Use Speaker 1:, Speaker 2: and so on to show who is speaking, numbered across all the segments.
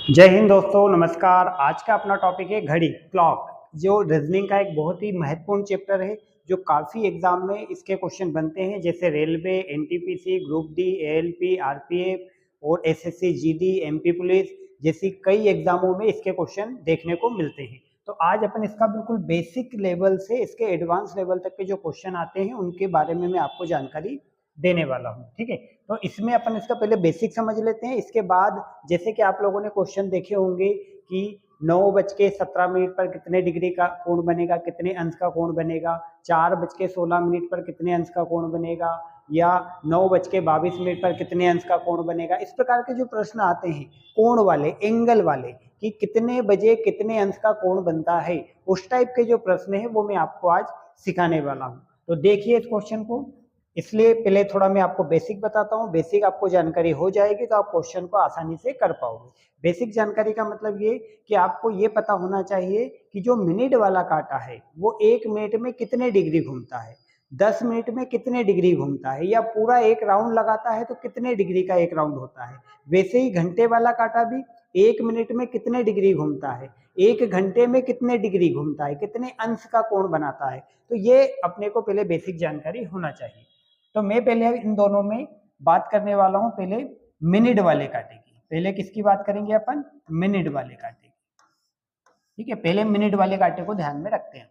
Speaker 1: जय हिंद दोस्तों, नमस्कार। आज का अपना टॉपिक है घड़ी, क्लॉक, जो रीजनिंग का एक बहुत ही महत्वपूर्ण चैप्टर है जो काफ़ी एग्जाम में इसके क्वेश्चन बनते हैं, जैसे railway, NTPC, group D, ALP, RPF और एसएससी, जीडी, एमपी पुलिस जैसी कई एग्जामों में इसके क्वेश्चन देखने को मिलते हैं। तो आज अपन इसका बिल्कुल बेसिक लेवल से इसके एडवांस लेवल तक के जो क्वेश्चन आते हैं उनके बारे में मैं आपको जानकारी देने वाला हूँ। ठीक है, तो इसमें अपन इसका पहले बेसिक समझ लेते हैं। इसके बाद जैसे कि आप लोगों ने क्वेश्चन देखे होंगे कि 9:17 पर कितने डिग्री का कोण बनेगा, कितने अंश का कोण बनेगा, 4:16 पर कितने अंश का कोण बनेगा, या 9:22 पर कितने अंश का कोण बनेगा। इस प्रकार के जो प्रश्न आते हैं कोण वाले, एंगल वाले, कि कितने बजे कितने अंश का कोण बनता है, उस टाइप के जो प्रश्न है वो मैं आपको आज सिखाने वाला हूँ। तो देखिए इस क्वेश्चन को। इसलिए पहले थोड़ा मैं आपको बेसिक बताता हूँ। बेसिक आपको जानकारी हो जाएगी तो आप क्वेश्चन को आसानी से कर पाओगे। बेसिक जानकारी का मतलब ये कि आपको ये पता होना चाहिए कि जो मिनट वाला कांटा है वो 1 मिनट में कितने डिग्री घूमता है, 10 मिनट में कितने डिग्री घूमता है, या पूरा एक राउंड लगाता है तो कितने डिग्री का एक राउंड होता है। वैसे ही घंटे वाला कांटा भी 1 मिनट में कितने डिग्री घूमता है, 1 घंटे में कितने डिग्री घूमता है, कितने अंश का कोण बनाता है। तो ये अपने को पहले बेसिक जानकारी होना चाहिए। तो मैं पहले इन दोनों में बात करने वाला हूं। पहले मिनट वाले कांटे की, पहले किसकी बात करेंगे अपन, मिनट वाले कांटे की। ठीक है, पहले मिनट वाले कांटे को ध्यान में रखते हैं।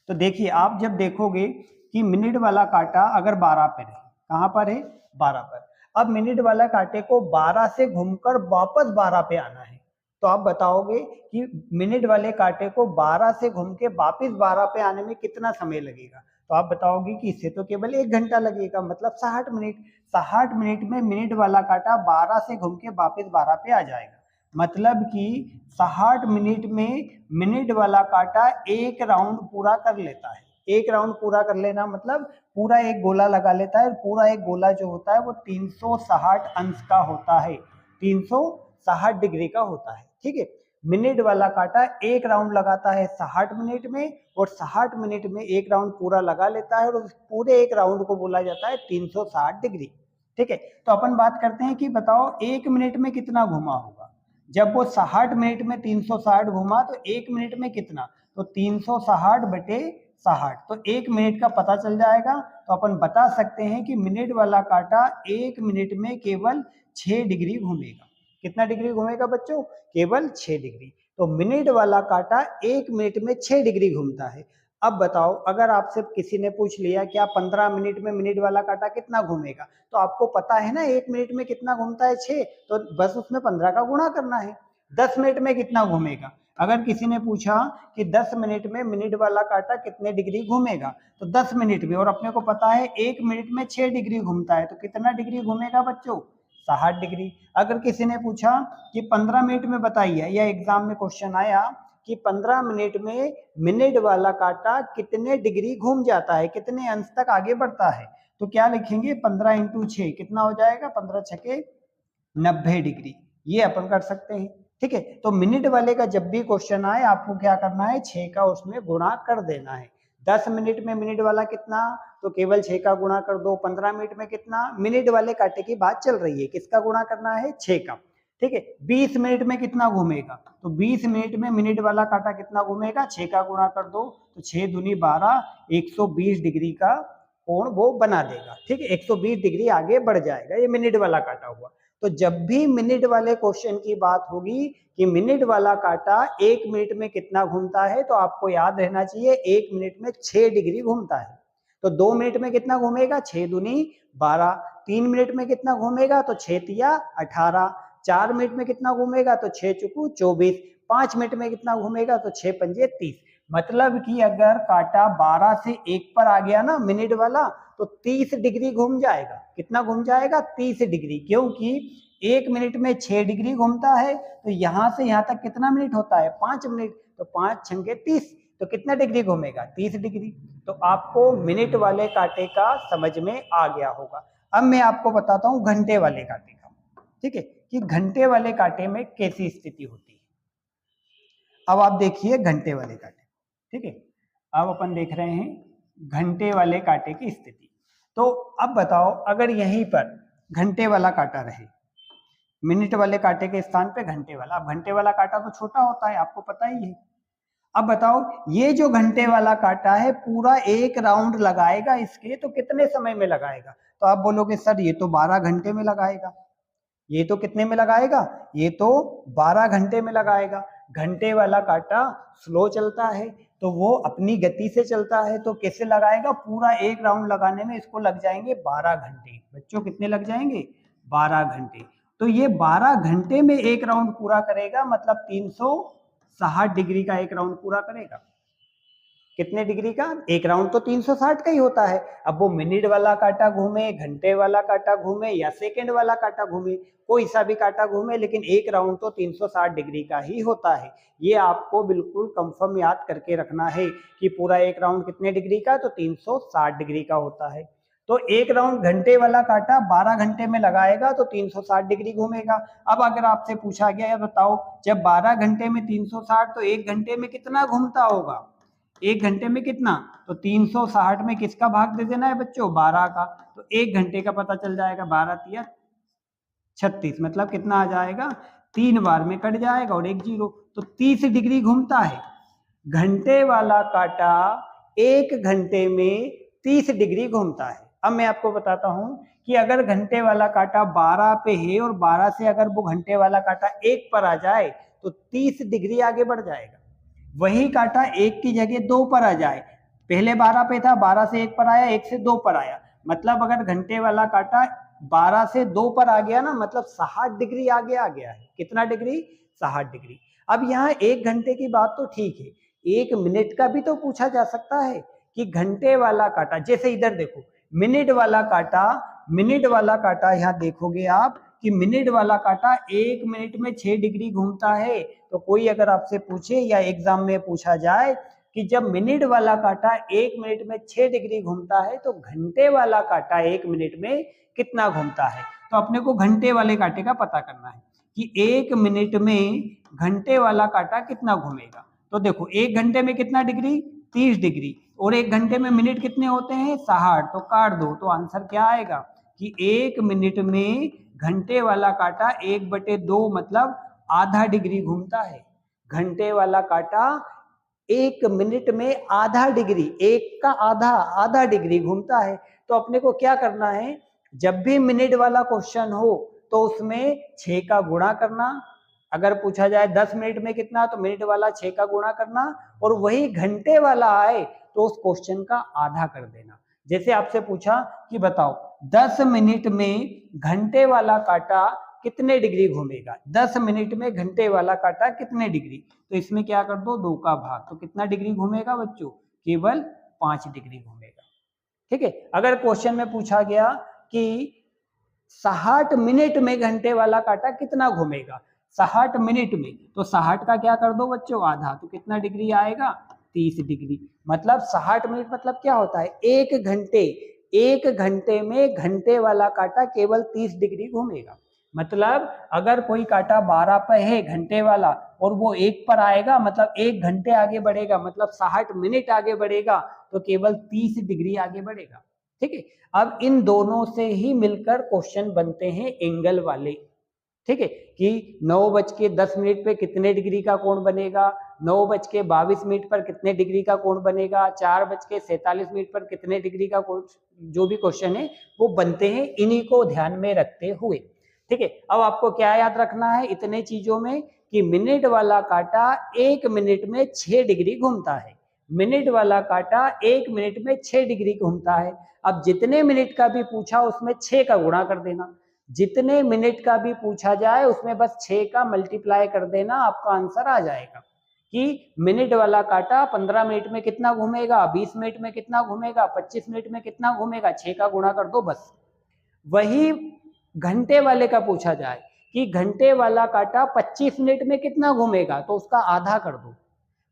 Speaker 1: तो देखिए, आप जब देखोगे कि मिनट वाला कांटा अगर 12 पर है, कहां पर है, 12 पर। अब मिनट वाला कांटे को 12 से घूमकर वापस 12 पे आना है। तो आप बताओगे कि मिनट वाले कांटे को 12 से घूम के वापिस 12 पे आने में कितना समय लगेगा। तो आप बताओगे कि इससे तो केवल 1 घंटा लगेगा, मतलब 60 मिनट। 60 मिनट में मिनट वाला कांटा 12 से घूम के वापिस 12 पे आ जाएगा। मतलब कि 60 मिनट में मिनट वाला कांटा एक राउंड पूरा कर लेता है। एक राउंड पूरा कर लेना मतलब पूरा एक गोला लगा लेता है। पूरा एक गोला जो होता है वो 360 अंश का होता है, 360 डिग्री का होता है। ठीक है, मिनट वाला कांटा एक राउंड लगाता है 60 मिनट में, और 60 मिनट में एक राउंड पूरा लगा लेता है, और उस पूरे एक राउंड को बोला जाता है 360 डिग्री। ठीक है, तो अपन बात करते हैं कि बताओ 1 मिनट में कितना घुमा होगा। जब वो 60 मिनट में 360 घुमा तो 1 मिनट में कितना, तो 360 बटे 60, तो 1 मिनट का पता चल जाएगा। तो अपन बता सकते हैं कि मिनट वाला कांटा 1 मिनट में केवल 6 डिग्री घूमेगा। कितना डिग्री घूमेगा बच्चों, केवल 6 डिग्री। तो मिनट वाला कांटा 1 मिनट में 6 डिग्री घूमता है। अब बताओ, अगर आपसे किसी ने पूछ लिया कि आप 15 मिनट में मिनट वाला कांटा कितना घूमेगा, तो आपको पता है ना 1 मिनट में कितना घूमता है, 6, तो बस उसमें 15 का गुणा करना है। 10 मिनट में कितना घूमेगा, अगर किसी ने पूछा कि 10 मिनट में मिनट वाला कांटा कितने डिग्री घूमेगा, तो 10 मिनट में, और अपने को पता है 1 मिनट में 6 डिग्री घूमता है, तो कितना डिग्री घूमेगा बच्चों, 60 डिग्री। अगर किसी ने पूछा कि 15 मिनट में बताइए, या एग्जाम में क्वेश्चन आया कि 15 मिनट में मिनट वाला कांटा कितने डिग्री घूम जाता है, कितने अंश तक आगे बढ़ता है, तो क्या लिखेंगे, 15 इंटू 6 कितना हो जाएगा, 15 छके 90 डिग्री। ये अपन कर सकते हैं। ठीक है, तो मिनट वाले का जब भी क्वेश्चन आए आपको क्या करना है, 6 का उसमें गुणा कर देना है। 10 मिनट में मिनट वाला कितना, तो केवल 6 का गुणा कर दो। 15 मिनट में कितना, मिनट वाले कांटे की बात चल रही है, किसका गुणा करना है, 6 का। ठीक है, 20 मिनट में कितना घूमेगा, तो 20 मिनट में मिनट वाला कांटा कितना घूमेगा, 6 का गुणा कर दो, तो 6 दूनी 12, 120 डिग्री का कोण वो बना देगा। ठीक है, 120 डिग्री आगे बढ़ जाएगा। ये मिनट वाला कांटा हुआ। तो जब भी मिनट वाले क्वेश्चन की बात होगी कि मिनट वाला कांटा 1 मिनट में कितना घूमता है, तो आपको याद रहना चाहिए 1 मिनट में 6 डिग्री घूमता है। तो 2 मिनट में कितना घूमेगा, 6 दूनी 12, 3 मिनट में कितना घूमेगा, तो 6 तिया 18, 4 मिनट में कितना घूमेगा, तो 6 चुकू 24, 5 मिनट में कितना घूमेगा, तो 6 पंजे 30। मतलब कि अगर कांटा 12 से 1 पर आ गया ना मिनट वाला, तो 30 डिग्री घूम जाएगा। कितना घूम जाएगा, 30 डिग्री, क्योंकि 1 मिनट में 6 डिग्री घूमता है। तो यहां से यहां तक कितना मिनट होता है, 5 मिनट, तो 5 छंगे 30, तो कितना डिग्री घूमेगा, 30 डिग्री। तो आपको मिनट वाले कांटे का समझ में आ गया होगा। अब मैं आपको बताता हूं घंटे वाले कांटे का। ठीक है, कि घंटे वाले कांटे में कैसी स्थिति होती है। अब आप देखिए घंटे वाले कांटे। ठीक है, अब अपन देख रहे हैं घंटे वाले कांटे की स्थिति। तो अब बताओ, अगर यहीं पर घंटे वाला कांटा रहे, मिनट वाले कांटे के स्थान पे घंटे वाला। अब घंटे वाला कांटा तो छोटा होता है, आपको पता ही है। अब बताओ ये जो घंटे वाला कांटा है पूरा एक राउंड लगाएगा इसके, तो कितने समय में लगाएगा? तो आप बोलोगे सर ये तो 12 घंटे में लगाएगा। ये तो कितने में लगाएगा? ये तो 12 घंटे में लगाएगा। घंटे वाला कांटा स्लो चलता है तो वो अपनी गति से चलता है, तो कैसे लगाएगा? पूरा एक राउंड लगाने में इसको लग जाएंगे 12 घंटे। बच्चों कितने लग जाएंगे? 12 घंटे। तो ये 12 घंटे में एक राउंड पूरा करेगा, मतलब 360 डिग्री का एक राउंड पूरा करेगा। कितने डिग्री का? एक राउंड तो 360 का ही होता है। अब वो मिनट वाला कांटा घूमे, घंटे वाला कांटा घूमे या सेकंड वाला कांटा घूमे, कोई सा भी कांटा घूमे, लेकिन एक राउंड तो 360 डिग्री का ही होता है। ये आपको बिल्कुल कंफर्म याद करके रखना है कि पूरा एक राउंड कितने डिग्री का? तो 360 डिग्री का होता है। तो एक राउंड घंटे वाला कांटा 12 घंटे में लगाएगा तो 360 डिग्री घूमेगा। अब अगर आपसे पूछा गया है बताओ जब 12 घंटे में 360 तो एक घंटे में कितना घूमता होगा? एक घंटे में कितना? तो 360 में किसका भाग दे देना है बच्चों? 12 का। तो एक घंटे का पता चल जाएगा, 12 तिया 36, मतलब कितना आ जाएगा? 3 बार में कट जाएगा और एक जीरो, तो 30 डिग्री घूमता है। घंटे वाला कांटा एक घंटे में 30 डिग्री घूमता है। अब मैं आपको बताता हूं कि अगर घंटे वाला कांटा 12 पे है और 12 से अगर वो घंटे वाला कांटा 1 पर आ जाए तो 30 डिग्री आगे बढ़ जाएगा। वही कांटा 1 की जगह 2 पर आ जाए, पहले 12 पे था, 12 से 1 पर आया, 1 से 2 पर आया, मतलब अगर घंटे वाला कांटा 12 से 2 पर आ गया ना, मतलब 60 डिग्री आगे आ गया है। कितना डिग्री? 60 डिग्री। अब यहाँ एक घंटे की बात तो ठीक है, एक मिनट का भी तो पूछा जा सकता है कि घंटे वाला कांटा, जैसे इधर देखो मिनट वाला कांटा यहाँ देखोगे आप कि मिनट वाला कांटा एक मिनट में 6 डिग्री घूमता है। तो कोई अगर आपसे पूछे या एग्जाम में पूछा जाए कि जब मिनट वाला कांटा एक मिनट में 6 डिग्री घूमता है तो घंटे वाला कांटा एक मिनट में कितना घूमता है, तो अपने को घंटे वाले कांटे का पता करना है कि एक मिनट में घंटे वाला कांटा कितना घूमेगा। तो देखो एक घंटे में कितना डिग्री? 30 डिग्री, और एक घंटे में मिनट कितने होते हैं? 60, तो काट दो, तो आंसर क्या आएगा कि एक मिनट में घंटे वाला कांटा 1/2 मतलब आधा डिग्री घूमता है। घंटे वाला कांटा एक मिनट में आधा डिग्री, एक का आधा डिग्री घूमता है। तो अपने को क्या करना है, जब भी मिनट वाला क्वेश्चन हो तो उसमें 6 का गुणा करना, अगर पूछा जाए 10 मिनट में कितना तो मिनट वाला 6 का गुणा करना, और वही घंटे वाला आए तो उस क्वेश्चन का आधा कर देना। जैसे आपसे पूछा कि बताओ 10 मिनट में घंटे वाला कांटा कितने डिग्री घूमेगा, 10 मिनट में घंटे वाला कांटा कितने डिग्री, तो इसमें क्या कर दो 2 का भाग, तो कितना डिग्री घूमेगा बच्चों? केवल 5 डिग्री घूमेगा। ठीक है। अगर क्वेश्चन में पूछा गया कि 60 मिनट में घंटे वाला कांटा कितना घूमेगा, 60 मिनट में, तो 60 का क्या कर दो बच्चों? आधा, तो कितना डिग्री आएगा? 30 डिग्री। मतलब 60 मिनट मतलब क्या होता है? एक घंटे में घंटे वाला कांटा केवल 30 डिग्री घूमेगा। मतलब अगर कोई कांटा 12 पर है घंटे वाला और वो 1 पर आएगा, मतलब 1 घंटे आगे बढ़ेगा, मतलब 60 मिनट आगे बढ़ेगा, तो केवल 30 डिग्री आगे बढ़ेगा। ठीक है। अब इन दोनों से ही मिलकर क्वेश्चन बनते हैं एंगल वाले। ठीक है, कि 9:10 पे कितने डिग्री का कोण बनेगा, 9:22 पर कितने डिग्री का कोण बनेगा, 4:47 पर कितने डिग्री का कोण, जो भी क्वेश्चन है वो बनते हैं इन्हीं को ध्यान में रखते हुए। ठीक है। अब आपको क्या याद रखना है इतने चीजों में कि मिनट वाला कांटा 1 मिनट में 6 डिग्री घूमता है। मिनट वाला कांटा 1 मिनट में 6 डिग्री घूमता है। अब जितने मिनट का भी पूछा उसमें 6 का गुणा कर देना, जितने मिनट का भी पूछा जाए उसमें बस 6 का मल्टीप्लाई कर देना, आपका आंसर आ जाएगा कि मिनट वाला कांटा 15 मिनट में कितना घूमेगा, 20 मिनट में कितना घूमेगा, 25 मिनट में कितना घूमेगा, 6 का गुणा कर दो बस। वही घंटे वाले का पूछा जाए कि घंटे वाला कांटा 25 मिनट में कितना घूमेगा, तो उसका आधा कर दो।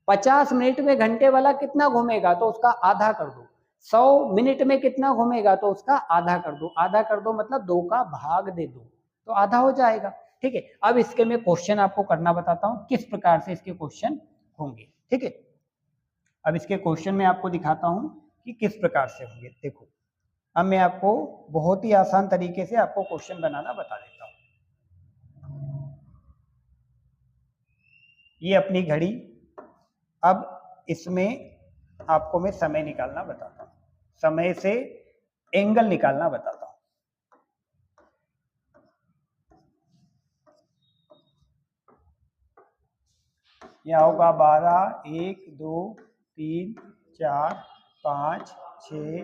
Speaker 1: 50 मिनट में घंटे वाला कितना घूमेगा, तो उसका आधा कर दो। 100 मिनट में कितना घूमेगा, तो उसका आधा कर दो। आधा कर दो मतलब 2 का भाग दे दो, तो आधा हो जाएगा। ठीक है। अब इसके मैं क्वेश्चन आपको करना बताता हूं किस प्रकार से इसके क्वेश्चन होंगे। ठीक है। अब इसके क्वेश्चन में आपको दिखाता हूं कि किस प्रकार से होंगे। देखो अब मैं आपको बहुत ही आसान तरीके से आपको क्वेश्चन बनाना बता देता हूं। ये अपनी घड़ी। अब इसमें आपको मैं समय निकालना बताता हूँ, समय से एंगल निकालना बताता हूँ। यहाँ होगा 12, 1, 2, 3, 4, 5, 6,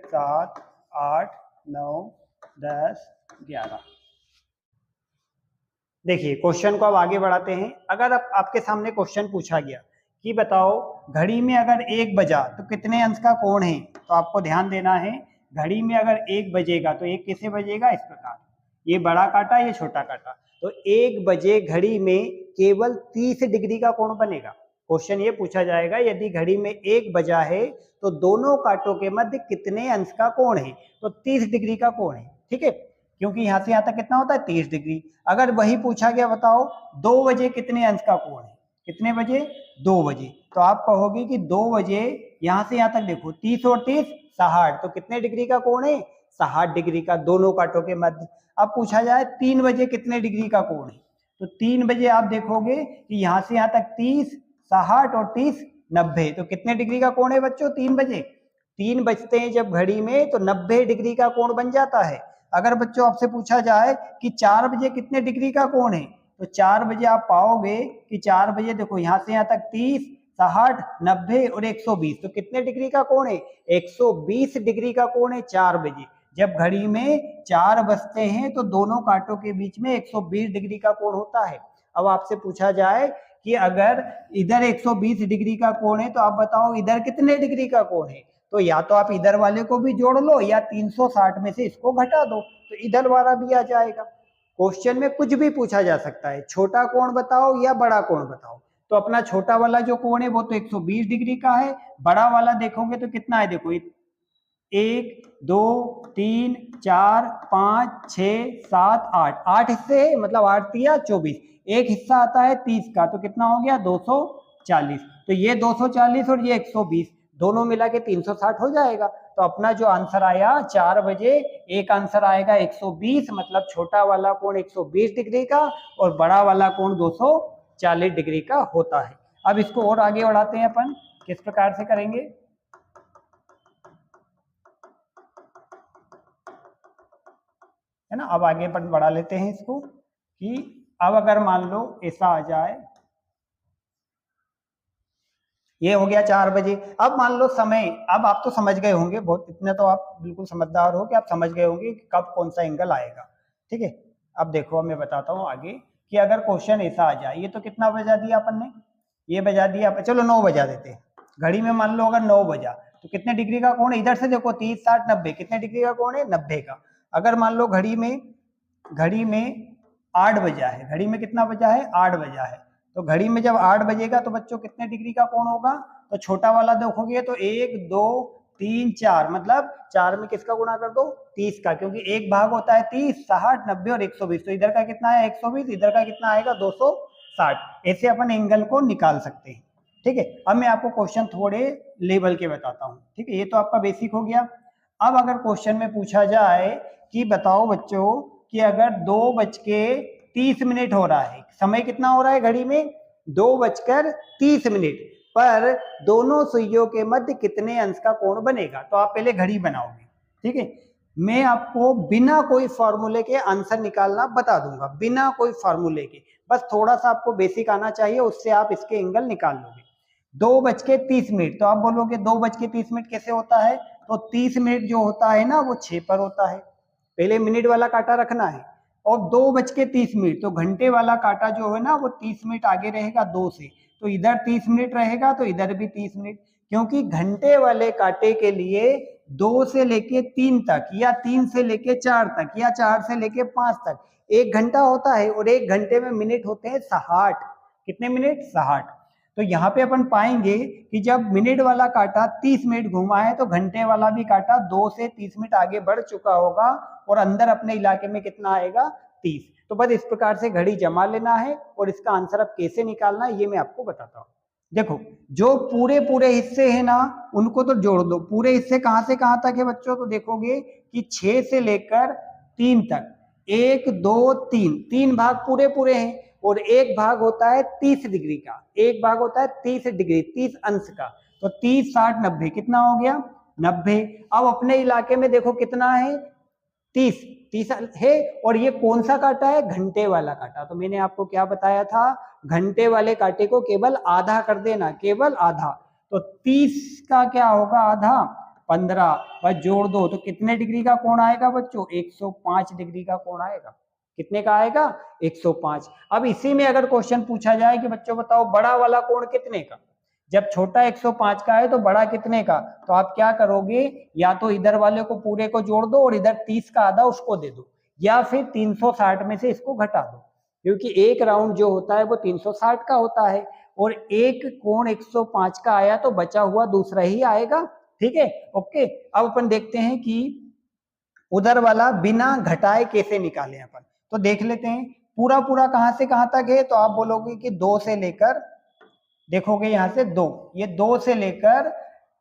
Speaker 1: 7, 8, 9, 10, 11। देखिए क्वेश्चन को अब आगे बढ़ाते हैं। अगर आपके सामने क्वेश्चन पूछा गया कि बताओ घड़ी में अगर 1 बजा तो कितने अंश का कोण है, तो आपको ध्यान देना है घड़ी में अगर 1 बजेगा तो 1 कैसे बजेगा, इस प्रकार, ये बड़ा काटा ये छोटा काटा, तो 1 बजे घड़ी में केवल 30 डिग्री का कोण बनेगा। क्वेश्चन ये पूछा जाएगा यदि घड़ी में 1 बजा है तो दोनों कांटों के मध्य कितने अंश का कोण है, तो 30 डिग्री का कोण है। ठीक है, क्योंकि यहां से यहां तक कितना होता है 30 डिग्री। अगर वही पूछा गया बताओ 2 बजे कितने अंश का कोण है, कितने बजे, 2 बजे, तो आप कहोगे कि 2 बजे यहां से यहां तक देखो 30 और 30 60, तो कितने डिग्री का कोण है, 60 डिग्री का, दोनों कांटों के मध्य। अब पूछा जाए 3 बजे कितने डिग्री का कोण है, तो 3 बजे आप देखोगे कि यहां से यहां तक 30, 60 और 30 90, तो कितने डिग्री का कोण है बच्चों, 3 बजे। 3 बजते हैं जब घड़ी में तो 90 डिग्री का कोण बन जाता है। अगर बच्चों आपसे पूछा जाए कि 4 बजे कितने डिग्री का कोण है, तो 4 बजे आप पाओगे कि 4 बजे देखो यहां से यहां तक 30, 60, 90 और 120, तो कितने डिग्री का कोण है, 120 डिग्री का कोण है 4 बजे। जब घड़ी में 4 बजते हैं तो दोनों कांटों के बीच में 120 डिग्री का कोण होता है। अब आपसे पूछा जाए कि अगर इधर 120 डिग्री का कोण है तो आप बताओ इधर कितने डिग्री का कोण है, तो या तो आप इधर वाले को भी जोड़ लो या 360 में से इसको घटा दो तो इधर वाला भी आ जाएगा। क्वेश्चन में कुछ भी पूछा जा सकता है, छोटा कोण बताओ या बड़ा कोण बताओ, तो अपना छोटा वाला जो कोण है वो तो 120 डिग्री का है, बड़ा वाला देखोगे तो कितना है, देखो 1, 2, 3, 4, 5, 6, 7, 8, 8 हिस्से है, मतलब 8 तिया 24, एक हिस्सा आता है 30 का, तो कितना हो गया 240, तो ये 240 और ये 120 दोनों मिला के 360 हो जाएगा। तो अपना जो आंसर आया 4 बजे, एक आंसर आएगा 120, मतलब छोटा वाला कोण 120 डिग्री का और बड़ा वाला कोण 240 डिग्री का होता है। अब इसको और आगे बढ़ाते हैं अपन, किस प्रकार से करेंगे, है ना। अब आगे अपन बढ़ा लेते हैं इसको कि अब अगर मान लो ऐसा आ जाए, ये हो गया 4 बजे। अब मान लो समय, अब आप तो समझ गए होंगे, बहुत इतने तो आप बिल्कुल समझदार हो कि आप समझ गए होंगे कि कब कौन सा एंगल आएगा। ठीक है, अब देखो मैं बताता हूँ आगे कि अगर क्वेश्चन ऐसा आ जाए, ये तो कितना बजा दिया अपन ने, ये बजा दिया, चलो 9 बजा देते हैं। घड़ी में मान लो अगर 9 बजा तो कितने डिग्री का कोण है, इधर से देखो 30, 60, 90, कितने डिग्री का कोण है, 90 का। अगर मान लो घड़ी में 8 बजा है, घड़ी में कितना बजा है, 8 बजा है, तो घड़ी में जब 8 बजेगा तो बच्चों कितने डिग्री का कोण होगा, तो छोटा वाला देखोगे तो 1, 2, 3, 4, मतलब 4 में किसका गुणा कर दो, 30 का, क्योंकि एक भाग होता है 30, 60, 90 और 120, तो इधर का कितना है 120, इधर का कितना आएगा 260। ऐसे अपन एंगल को निकाल सकते हैं। ठीक है, अब मैं आपको क्वेश्चन थोड़े लेवल के बताता हूँ। ठीक है, ये तो आपका बेसिक हो गया। अब अगर क्वेश्चन में पूछा जाए कि बताओ बच्चों कि अगर 2:30 हो रहा है, समय कितना हो रहा है घड़ी में, 2:30, पर दोनों सुइयों के मध्य कितने अंश का कोण बनेगा, तो आप पहले घड़ी बनाओगे। ठीक है, मैं आपको बिना कोई फॉर्मूले के आंसर निकालना बता दूंगा, बिना कोई फॉर्मूले के, बस थोड़ा सा आपको बेसिक आना चाहिए, उससे आप इसके एंगल निकाल लोगे। 2:30, तो आप बोलोगे 2:30 कैसे होता है, तो 30 मिनट जो होता है ना वो 6 पर होता है, पहले मिनट वाला कांटा रखना है, और 2:30, तो घंटे वाला कांटा जो है ना वो 30 मिनट आगे रहेगा 2 से, तो इधर 30 मिनट रहेगा तो इधर भी 30 मिनट, क्योंकि घंटे वाले कांटे के लिए 2 से लेके 3 तक या 3 से लेके 4 तक या 4 से लेके 5 तक 1 घंटा होता है, और 1 घंटे में मिनट होते हैं 60, कितने मिनट, 60। तो यहाँ पे अपन पाएंगे कि जब मिनट वाला कांटा 30 मिनट घूमा है तो घंटे वाला भी कांटा 2 से 30 मिनट आगे बढ़ चुका होगा, और अंदर अपने इलाके में कितना आएगा, 30। तो बस इस प्रकार से घड़ी जमा लेना है, और इसका आंसर अब कैसे निकालना है ये मैं आपको बताता हूँ। देखो जो पूरे हिस्से हैं ना उनको तो जोड़ दो, पूरे हिस्से कहां से कहां तक है बच्चों, तो देखोगे कि 6 से लेकर 3 तक, 1, 2, 3 भाग पूरे हैं, और एक भाग होता है 30 डिग्री का, एक भाग होता है 30 डिग्री 30 अंश का। तो 30 60 90 कितना हो गया 90। अब अपने इलाके में देखो कितना है 30 30 है, और ये कौन सा कांटा है घंटे वाला कांटा। तो मैंने आपको क्या बताया था, घंटे वाले कांटे को केवल आधा कर देना, केवल आधा। तो 30 का क्या होगा आधा 15, बस जोड़ दो तो कितने डिग्री का कोण आएगा बच्चों 105 डिग्री का कोण आएगा। कितने का आएगा 105। अब इसी में अगर क्वेश्चन पूछा जाए कि बच्चों बताओ बड़ा वाला कोण कितने का, जब छोटा 105 का है तो बड़ा कितने का, तो आप क्या करोगे या तो इधर वाले को पूरे को जोड़ दो और इधर 30 का आधा उसको दे दो, या फिर 360 में से इसको घटा दो, क्योंकि एक राउंड जो होता है वो 360 का होता है और एक कोण 105 का आया तो बचा हुआ दूसरा ही आएगा। ठीक है ओके। अब अपन देखते हैं कि उधर वाला बिना घटाए कैसे निकाले अपन, तो देख लेते हैं पूरा पूरा कहां से कहां तक है। तो आप बोलोगे कि 2 से लेकर, देखोगे यहां से 2, ये 2 से लेकर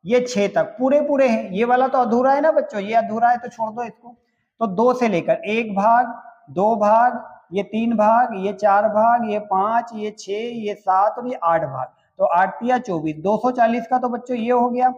Speaker 1: ये 6 तक पूरे पूरे हैं। ये वाला तो अधूरा है ना बच्चों, ये अधूरा है तो छोड़ दो इसको। तो 2 से लेकर 1 भाग 2 भाग ये 3 भाग ये 4 भाग ये 5 ये 6 ये 7 और ये 8 भाग, तो 8 या 24 240 का तो बच्चों ये हो गया।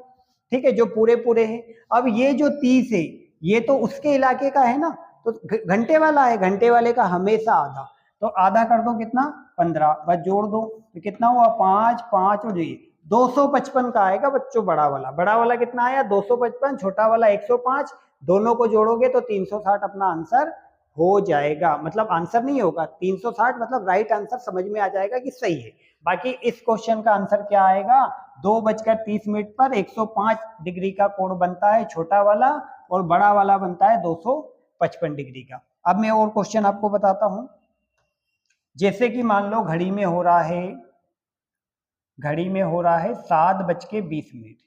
Speaker 1: ठीक है जो पूरे पूरे हैं। अब ये जो 30 है ये तो उसके इलाके का है ना, तो घंटे वाला है, घंटे वाले का हमेशा आधा, तो आधा कर दो कितना 15, बस जोड़ दो तो कितना हुआ 5 5 और ये 255 का आएगा बच्चों बड़ा वाला। बड़ा वाला कितना आया 255, छोटा वाला 105, दोनों को जोड़ोगे तो 360 अपना आंसर हो जाएगा। मतलब आंसर नहीं होगा 360, मतलब राइट आंसर समझ में आ जाएगा कि सही है। बाकी इस क्वेश्चन का आंसर क्या आएगा 2:30 पर 105 डिग्री का कोण बनता है छोटा वाला और बड़ा वाला बनता है 255 डिग्री का। अब मैं और क्वेश्चन आपको बताता हूं, जैसे कि मान लो घड़ी में हो रहा है 7:20,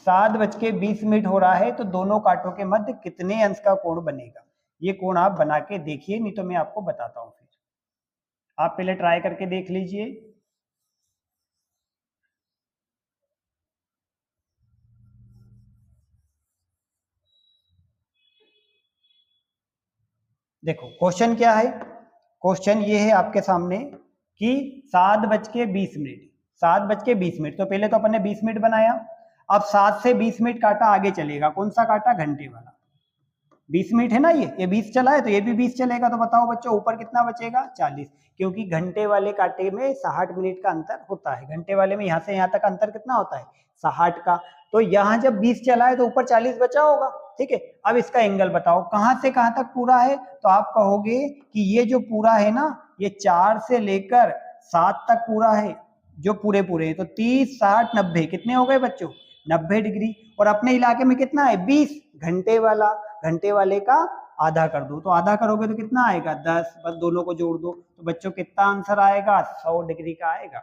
Speaker 1: 7:20 हो रहा है, तो दोनों कांटों के मध्य कितने अंश का कोण बनेगा। ये कोण आप बना के देखिए, नहीं तो मैं आपको बताता हूं। फिर आप पहले ट्राई करके देख लीजिए। देखो क्वेश्चन क्या है, क्वेश्चन ये है आपके सामने कि 7:20, तो पहले तो अपन ने 20 मिनट बनाया। अब 7 से 20 मिनट काटा आगे चलेगा, कौन सा काटा घंटे वाला। 20 मिनट है ना, ये 20 चला है तो ये भी 20 चलेगा। तो बताओ बच्चों ऊपर कितना बचेगा 40, क्योंकि घंटे वाले कांटे में 60 मिनट का अंतर होता है। घंटे वाले में यहाँ से यहाँ तक अंतर कितना होता है 60 का। तो यहाँ जब 20 चला है तो ऊपर 40 बचा होगा। ठीक है, अब इसका एंगल बताओ कहाँ से कहाँ तक पूरा है। तो आप कहोगे कि ये जो पूरा है ना, ये 4 से लेकर 7 तक पूरा है, जो पूरे पूरे हैं। तो 30 60 90 कितने हो गए बच्चों 90 डिग्री। और अपने इलाके में कितना है 20, घंटे वाला, घंटे वाले का आधा कर दो, तो आधा करोगे तो कितना आएगा 10, बस दोनों को जोड़ दो तो बच्चों कितना आंसर आएगा 100 डिग्री का आएगा।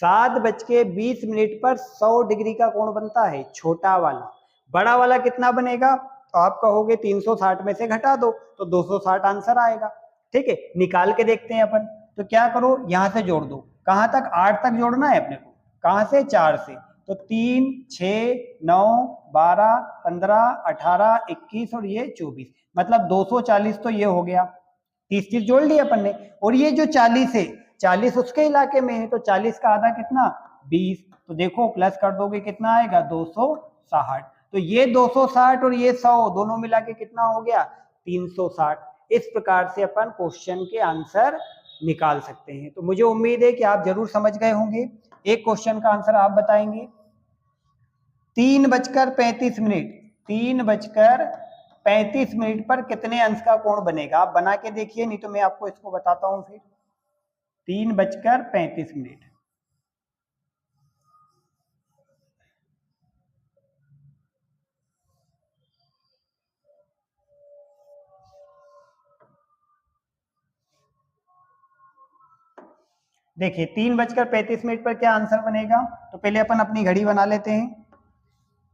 Speaker 1: 7:20 पर 100 डिग्री का कोण बनता है छोटा वाला। बड़ा वाला कितना बनेगा, तो आप कहोगे 360 में से घटा दो तो 260 आंसर आएगा। ठीक है, निकाल के देखते हैं अपन। तो क्या करो यहां से जोड़ दो, कहां तक 8 तक जोड़ना है अपने को, कहां से 4 से। तो 3 6 9 12 15 18 21 और ये 24, मतलब 240 तो ये हो गया। 30 जोड़ लिया अपन ने, और ये जो 40 है 40 उसके इलाके में है, तो 40 का आधा कितना 20, तो देखो प्लस कर दोगे कितना आएगा 260। तो ये 260 और ये 100 दोनों मिला के कितना हो गया 360। इस प्रकार से अपन क्वेश्चन के आंसर निकाल सकते हैं। तो मुझे उम्मीद है कि आप जरूर समझ गए होंगे। एक क्वेश्चन का आंसर आप बताएंगे 3:35 पर कितने अंश का कोण बनेगा। आप बना के देखिए, नहीं तो मैं आपको इसको बताता हूं। फिर 3:35, देखिए 3:35 पर क्या आंसर बनेगा। तो पहले अपन अपनी घड़ी बना लेते हैं।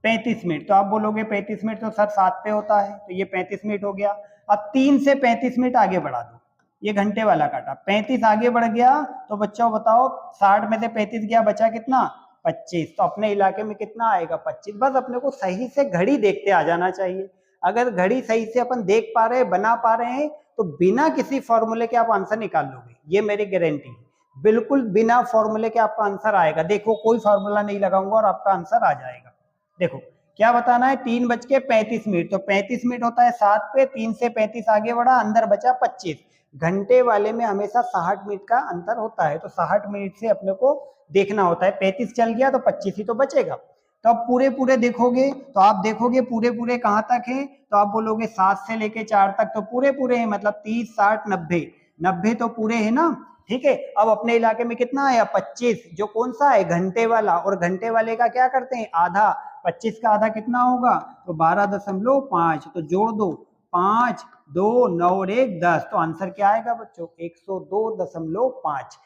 Speaker 1: 35 मिनट, तो आप बोलोगे 35 मिनट तो सर 7 पे होता है, तो ये 35 मिनट हो गया। अब 3 से 35 मिनट आगे बढ़ा दो, ये घंटे वाला काटा 35 आगे बढ़ गया, तो बच्चों बताओ 60 में से 35 गया, बचा कितना 25। तो अपने इलाके में कितना आएगा 25। बस अपने को सही से घड़ी देखते आ जाना चाहिए। अगर घड़ी सही से अपन देख पा रहे हैं, बना पा रहे हैं, तो बिना किसी फॉर्मूले के आप आंसर निकाल लोगे, ये मेरी गारंटी है। बिल्कुल बिना फॉर्मूले के आपका आंसर आएगा। देखो कोई फॉर्मूला नहीं लगाऊंगा और आपका आंसर आ जाएगा। देखो क्या बताना है, 3:35, तो 35 मिनट होता है 7 पे, 3 से 35 आगे बढ़ा, अंदर बचा 25। घंटे वाले में हमेशा 60 मिनट का अंतर होता है, तो 60 मिनट से अपने को देखना होता है। 35 चल गया तो 25 ही तो बचेगा। तो अब पूरे पूरे देखोगे तो आप देखोगे पूरे पूरे कहाँ तक है, तो आप बोलोगे 7 से लेके 4 तक तो पूरे पूरे हैं, मतलब 30, 60, 90, 90 तो पूरे है ना। ठीक है, अब अपने इलाके में कितना आया 25, जो कौन सा है घंटे वाला, और घंटे वाले का क्या करते हैं आधा, 25 का आधा कितना होगा, तो 12.5, तो जोड़ दो 5, 2, 9 और 1, 10, तो आंसर क्या आएगा बच्चों 102.5।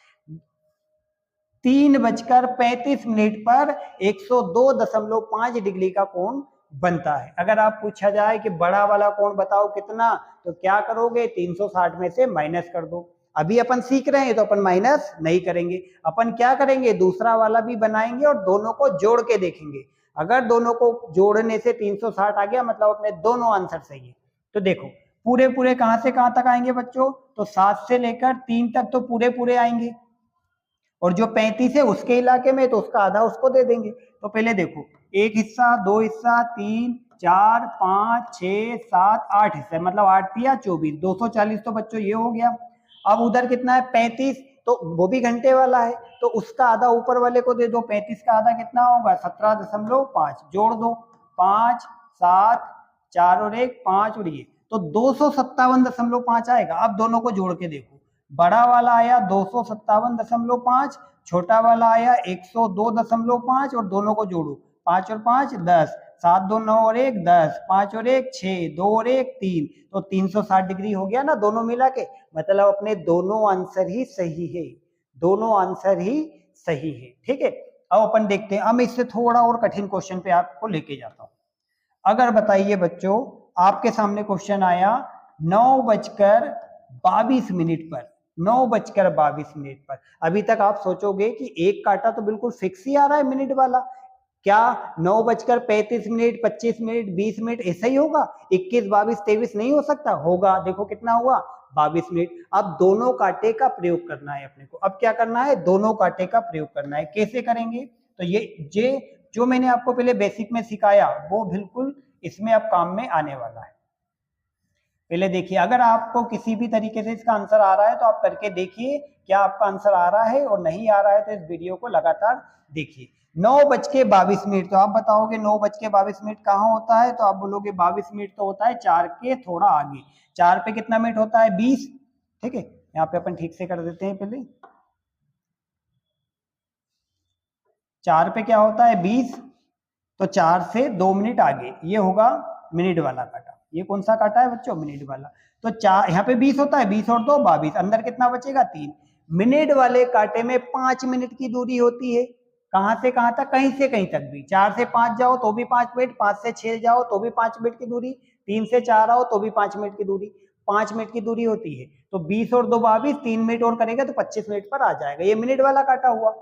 Speaker 1: 3:35 पर 102.5 डिग्री का कोण बनता है। अगर आप पूछा जाए कि बड़ा वाला कोण बताओ कितना, तो क्या करोगे 360 में से माइनस कर दो। अभी अपन सीख रहे हैं तो अपन माइनस नहीं करेंगे, अपन क्या करेंगे दूसरा वाला भी बनाएंगे और दोनों को जोड़ के देखेंगे। अगर दोनों को जोड़ने से 360 आ गया मतलब अपने दोनों आंसर सही है। तो देखो पूरे पूरे कहां से कहां तक आएंगे बच्चों, तो 7 से लेकर 3 तक तो पूरे पूरे आएंगे, और जो 35 है उसके इलाके में तो उसका आधा उसको दे देंगे। तो पहले देखो एक हिस्सा, दो हिस्सा, 3, 4, 5, 6, 7, 8 हिस्से, मतलब 8 या 24, 240 तो बच्चों ये हो गया। अब उधर कितना है 35, तो वो भी घंटे वाला है, तो उसका आधा ऊपर वाले को दे दो। 35 का आधा कितना होगा 17.5, जोड़ दो 5, 7, 4 और 1, 5 और ये, तो 257.5 आएगा। अब दोनों को जोड़ के देखो, बड़ा वाला आया 257.5, छोटा वाला आया 102.5, और दोनों को जोड़ो 5 और 5 10, 7, 2, 9 और 1 10, 5 और 1 6, 2 और 1 3, तो 360 डिग्री हो गया ना दोनों मिला के। मतलब अपने दोनों आंसर ही सही है, दोनों आंसर ही सही है। ठीक है, अब अपन देखते हैं। अब मैं इससे थोड़ा और कठिन क्वेश्चन पे आपको लेके जाता हूं। अगर बताइए बच्चों, आपके सामने क्वेश्चन आया 9:22 पर, 9:22 पर। अभी तक आप सोचोगे कि एक काटा तो बिल्कुल फिक्स ही आ रहा है मिनट वाला, क्या 9:35, 25 मिनट, 20 मिनट ऐसा ही होगा, 21, 22, 23 नहीं हो सकता? होगा। देखो कितना हुआ 22 मिनट। अब दोनों कांटे का प्रयोग करना है अपने को। अब क्या करना है, दोनों कांटे का प्रयोग करना है। कैसे करेंगे, तो ये जो मैंने आपको पहले बेसिक में सिखाया वो बिल्कुल इसमें अब काम में आने वाला है। पहले देखिए, अगर आपको किसी भी तरीके से इसका आंसर आ रहा है तो आप करके देखिए क्या आपका आंसर आ रहा है, और नहीं आ रहा है तो इस वीडियो को लगातार देखिए। 9:22, तो आप बताओगे 9:22 कहाँ होता है, तो आप बोलोगे 22 मिनट तो होता है 4 के थोड़ा आगे। 4 पे कितना मिनट होता है 20। ठीक है, यहाँ पे अपन ठीक से कर देते हैं। पहले 4 पे क्या होता है 20, तो 4 से 2 मिनट आगे ये होगा मिनट वाला काटा। ये कौन सा काटा है बच्चों, मिनट वाला। तो 4 यहाँ पे 20 होता है, 20 और 2 22, अंदर कितना बचेगा 3। मिनट वाले कांटे में 5 मिनट की दूरी होती है, कहां से कहां तक, कहीं से कहीं तक भी। 4 से 5 जाओ तो भी 5 मिनट, 5 से 6 जाओ तो भी 5 मिनट की दूरी, 3 से 4 आओ तो भी 5 मिनट की दूरी, 5 मिनट की दूरी होती है। तो 20 और 2 22, 3 मिनट और करेगा तो 25 मिनट पर आ जाएगा। ये मिनट वाला काटा हुआ।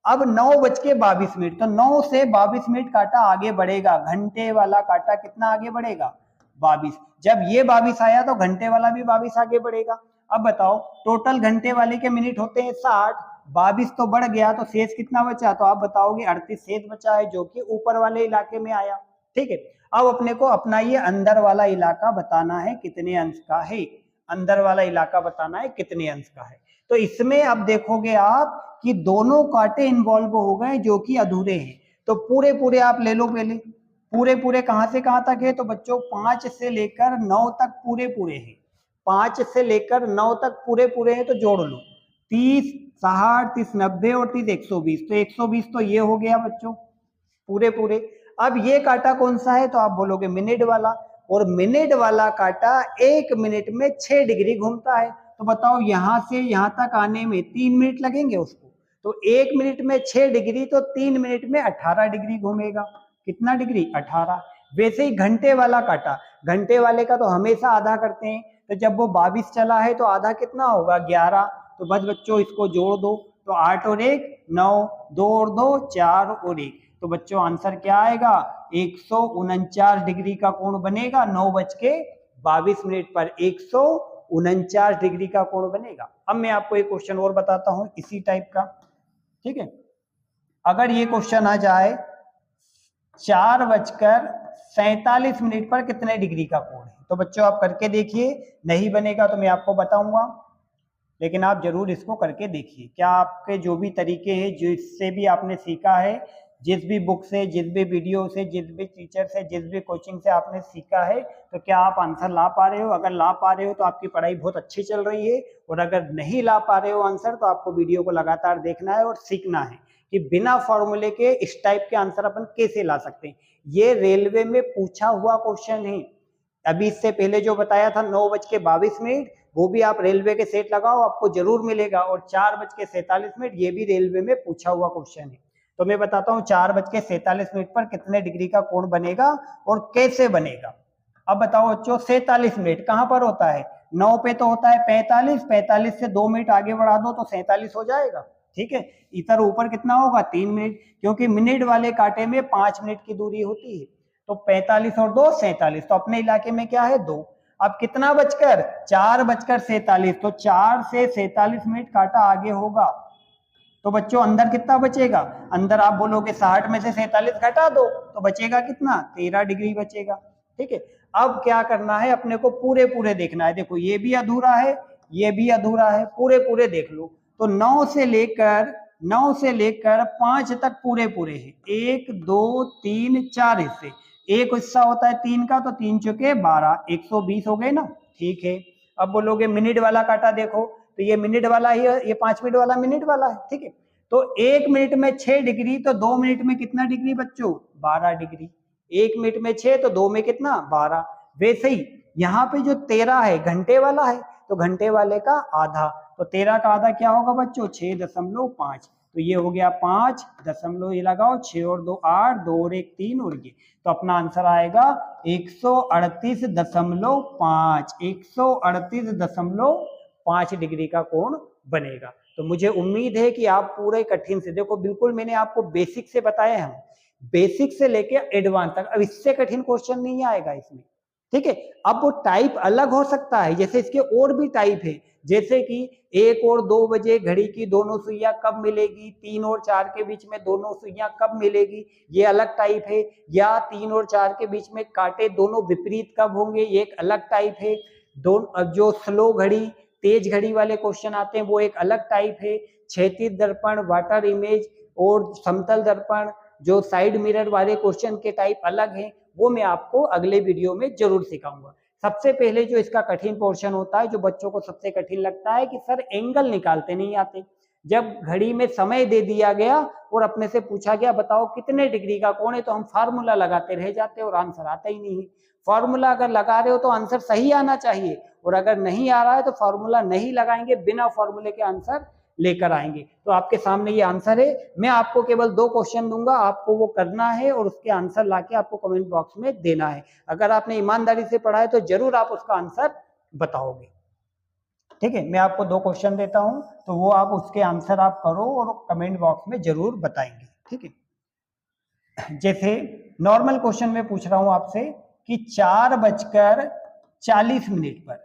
Speaker 1: अब 9:22, तो 9 से 22 मिनट काटा आगे बढ़ेगा। घंटे वाला काटा कितना आगे बढ़ेगा 22। जब ये 22 आया तो घंटे वाला भी 22 आगे बढ़ेगा। अब बताओ टोटल घंटे वाले के मिनट होते हैं 60, 22 तो बढ़ गया तो शेष कितना बचा, तो आप बताओगे 38 शेष बचा है, जो कि ऊपर वाले इलाके में आया। ठीक है, अब अपने को अपना ये अंदर वाला इलाका बताना है कितने अंश का है, अंदर वाला इलाका बताना है कितने अंश का है। तो इसमें अब देखोगे आप कि दोनों कांटे इन्वॉल्व हो गए जो कि अधूरे हैं। तो पूरे पूरे आप ले लो पहले, पूरे पूरे कहां से कहां तक है, तो बच्चों 5 से लेकर 9 तक पूरे पूरे हैं। 5 से लेकर 9 तक पूरे पूरे हैं, तो जोड़ लो 30, 60, 30, 90 और 30 120, तो 120 तो ये हो गया बच्चों पूरे पूरे। अब ये कांटा कौन सा है, तो आप बोलोगे मिनट वाला, और मिनट वाला कांटा 1 मिनट में 6 डिग्री घूमता है। तो बताओ यहां से यहां तक आने में 3 मिनट लगेंगे उसको, तो 1 मिनट में 6 डिग्री, तो 3 मिनट में 18 डिग्री घूमेगा। कितना डिग्री 18। वैसे ही घंटे वाला काटा, घंटे वाले का तो हमेशा आधा करते हैं, तो जब वो 22 चला है तो आधा कितना होगा 11। तो बस बच्चों इसको जोड़ दो, तो 8 और 1 9, 2 और 2 4 और 1, तो बच्चों आंसर क्या आएगा 149 डिग्री का कोण बनेगा। 9:22 पर 149 डिग्री का कोण बनेगा। अब मैं आपको एक क्वेश्चन और बताता हूं इसी टाइप का, ठीक है। अगर ये क्वेश्चन आ जाए 4:47 पर कितने डिग्री का कोण है, तो बच्चों आप करके देखिए। नहीं बनेगा तो मैं आपको बताऊंगा, लेकिन आप जरूर इसको करके देखिए। क्या आपके जो भी तरीके हैं, जिससे भी आपने सीखा है, जिस भी बुक से, जिस भी वीडियो से, जिस भी टीचर से, जिस भी कोचिंग से आपने सीखा है, तो क्या आप आंसर ला पा रहे हो? अगर ला पा रहे हो तो आपकी पढ़ाई बहुत अच्छी चल रही है, और अगर नहीं ला पा रहे हो आंसर, तो आपको वीडियो को लगातार देखना है और सीखना है कि बिना फॉर्मूले के इस टाइप के आंसर अपन कैसे ला सकते हैं। ये रेलवे में पूछा हुआ क्वेश्चन है। अभी इससे पहले जो बताया था 9:22, वो भी आप रेलवे के सेट लगाओ, आपको जरूर मिलेगा। और 4:47 ये भी रेलवे में पूछा हुआ क्वेश्चन है। तो मैं बताता हूँ 4:47 पर कितने डिग्री का कोण बनेगा और कैसे बनेगा। अब बताओ बच्चों, 47 मिनट कहां पर होता है? 9 पे तो होता है 45, 45 से 2 मिनट आगे बढ़ा दो तो 47 हो जाएगा, ठीक है। इधर ऊपर कितना होगा? 3 मिनट, क्योंकि मिनट वाले कांटे में 5 मिनट की दूरी होती है। तो 45 और 2 47, तो अपने इलाके में क्या है? 2। अब कितना बचकर? 4:47, तो 4 से 47 मिनट काटा आगे होगा। तो बच्चों अंदर कितना बचेगा? अंदर आप बोलोगे 60 में से 47 घटा दो, तो बचेगा कितना? 13 डिग्री बचेगा, ठीक है। अब क्या करना है? अपने को पूरे पूरे देखना है। देखो ये भी अधूरा है, ये भी अधूरा है, पूरे पूरे देख लो। तो 9 से लेकर 5 तक पूरे पूरे है। 1 2 3 4 हिस्से, एक हिस्सा होता है 3 का, तो 3 चुके 12, 120 हो गए ना, ठीक है। अब बोलोगे मिनट वाला काटा देखो, तो ये मिनट वाला ही है, ये 5 मिनट वाला मिनट वाला है, ठीक है। तो 1 मिनट में 6 डिग्री, तो 2 मिनट में कितना डिग्री बच्चों? 12 डिग्री। 1 मिनट में 6, तो 2 में कितना? 12। वैसे ही यहाँ पे जो 13 है घंटे वाला है, तो घंटे वाले का आधा, तो 13 का आधा क्या होगा बच्चों? 6.5। तो ये हो गया 5 दशमलव, ये लगाओ 6 और 2 8, 2 और 1 3, और ये तो अपना आंसर आएगा 138.5। 138.5 डिग्री का कोण बनेगा। तो मुझे उम्मीद है कि आप पूरे कठिन से, देखो बिल्कुल मैंने आपको बेसिक से बताया है, बेसिक से लेके एडवांस तक। अब इससे कठिन क्वेश्चन नहीं आएगा इसमें, ठीक है। अब वो टाइप अलग हो सकता है, जैसे इसके और भी टाइप है, जैसे कि 1 और 2 बजे घड़ी की दोनों सुइयां कब मिलेगी, 3 और 4 के बीच में दोनों सुइयां कब मिलेगी, ये अलग टाइप है। या 3 और 4 के बीच में कांटे दोनों विपरीत कब होंगे, ये एक अलग टाइप है। जो स्लो घड़ी, तेज घड़ी वाले क्वेश्चन आते हैं, वो एक अलग टाइप है। क्षैतिज दर्पण, वाटर इमेज और समतल दर्पण, जो साइड मिरर वाले क्वेश्चन के टाइप अलग हैं, वो मैं आपको अगले वीडियो में जरूर सिखाऊंगा। सबसे पहले जो इसका कठिन पोर्शन होता है, जो बच्चों को सबसे कठिन लगता है कि सर एंगल निकालते नहीं आते। जब घड़ी में समय दे दिया गया और अपने से पूछा गया बताओ कितने डिग्री का कोण है, तो हम फार्मूला लगाते रह जाते और आंसर आता ही नहीं है। फार्मूला अगर लगा रहे हो तो आंसर सही आना चाहिए, और अगर नहीं आ रहा है तो फार्मूला नहीं लगाएंगे, बिना फार्मूले के आंसर लेकर आएंगे। तो आपके सामने ये आंसर है। मैं आपको केवल 2 क्वेश्चन दूंगा, आपको वो करना है और उसके आंसर लाके आपको कमेंट बॉक्स में देना है। अगर आपने ईमानदारी से पढ़ा है तो जरूर आप उसका आंसर बताओगे, ठीक है। मैं आपको 2 क्वेश्चन देता हूं, तो वो आप उसके आंसर आप करो और कमेंट बॉक्स में जरूर बताएंगे, ठीक है। जैसे नॉर्मल क्वेश्चन में पूछ रहा हूं आपसे कि 4:40 पर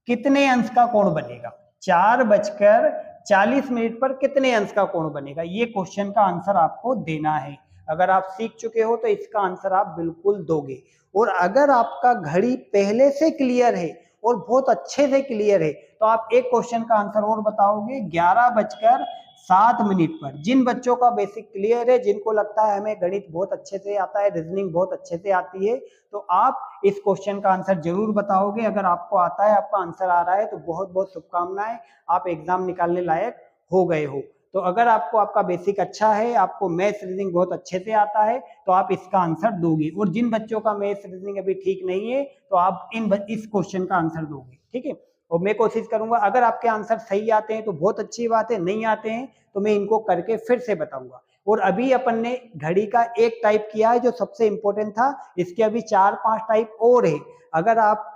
Speaker 1: कितने अंश का कोण बनेगा। 4:40 पर कितने अंश का कोण बनेगा, ये क्वेश्चन का आंसर आपको देना है। अगर आप सीख चुके हो तो इसका आंसर आप बिल्कुल दोगे, और अगर आपका घड़ी पहले से क्लियर है और बहुत अच्छे से क्लियर है, तो आप एक क्वेश्चन का आंसर और बताओगे 11:07 पर। जिन बच्चों का बेसिक क्लियर है, जिनको लगता है हमें गणित बहुत अच्छे से आता है, रीजनिंग बहुत अच्छे से आती है, तो आप इस क्वेश्चन का आंसर जरूर बताओगे। अगर आपको आता है, आपका आंसर आ रहा है, तो बहुत बहुत शुभकामनाएं, आप एग्जाम निकालने लायक हो गए हो। तो अगर आपको आपका बेसिक अच्छा है, आपको मैथ्स रीजनिंग बहुत अच्छे से आता है, तो आप इसका आंसर दोगे। और जिन बच्चों का मैथ्स रीजनिंग अभी ठीक नहीं है, तो आप इस क्वेश्चन का आंसर दोगे, ठीक है। और मैं कोशिश करूंगा, अगर आपके आंसर सही आते हैं तो बहुत अच्छी बात है, नहीं आते हैं तो मैं इनको करके फिर से बताऊंगा। और अभी अपन ने घड़ी का एक टाइप किया है जो सबसे इंपॉर्टेंट था, इसके अभी 4-5 टाइप और है। अगर आप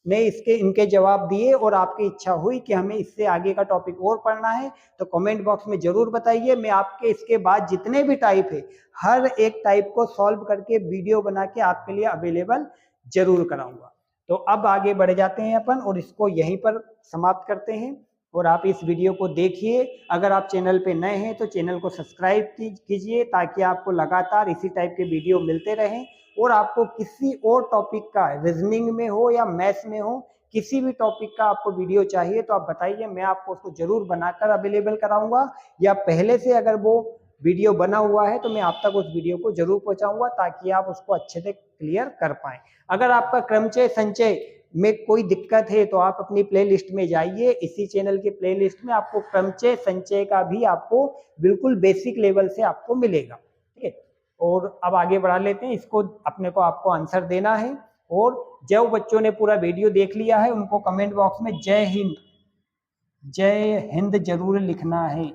Speaker 1: ने इसके इनके जवाब दिए और आपकी इच्छा हुई कि हमें इससे आगे का टॉपिक और पढ़ना है, तो कमेंट बॉक्स में जरूर बताइए। मैं आपके इसके बाद जितने भी टाइप है हर एक टाइप को सॉल्व करके वीडियो बना के आपके लिए अवेलेबल जरूर कराऊंगा। तो अब आगे बढ़ जाते हैं अपन और इसको यहीं पर समाप्त करते हैं। और आप इस वीडियो को देखिए। अगर आप चैनल पे नए हैं तो चैनल को सब्सक्राइब कीजिए ताकि आपको लगातार इसी टाइप के वीडियो मिलते रहें। और आपको किसी और टॉपिक का रीजनिंग में हो या मैथ्स में हो, किसी भी टॉपिक का आपको वीडियो चाहिए तो आप बताइए, मैं आपको उसको जरूर बनाकर अवेलेबल कराऊंगा। या पहले से अगर वो वीडियो बना हुआ है तो मैं आप तक उस वीडियो को जरूर पहुंचाऊंगा ताकि आप उसको अच्छे से क्लियर कर पाए। अगर आपका क्रमचय संचय में कोई दिक्कत है तो आप अपनी प्लेलिस्ट में जाइए। इसी चैनल की प्लेलिस्ट में आपको क्रमचय संचय का भी आपको बिल्कुल बेसिक लेवल से आपको मिलेगा। ठीक है, और अब आगे बढ़ा लेते हैं। इसको अपने को आपको आंसर देना है। और जो बच्चों ने पूरा वीडियो देख लिया है उनको कमेंट बॉक्स में जय हिंद जरूर लिखना है।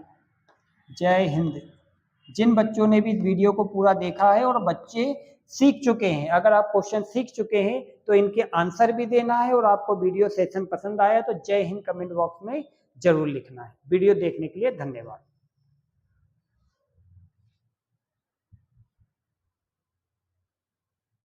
Speaker 1: जय हिंद। जिन बच्चों ने भी वीडियो को पूरा देखा है और बच्चे सीख चुके हैं, अगर आप क्वेश्चन सीख चुके हैं तो इनके आंसर भी देना है। और आपको वीडियो सेशन पसंद आया तो जय हिंद कमेंट बॉक्स में जरूर लिखना है। वीडियो देखने के लिए धन्यवाद।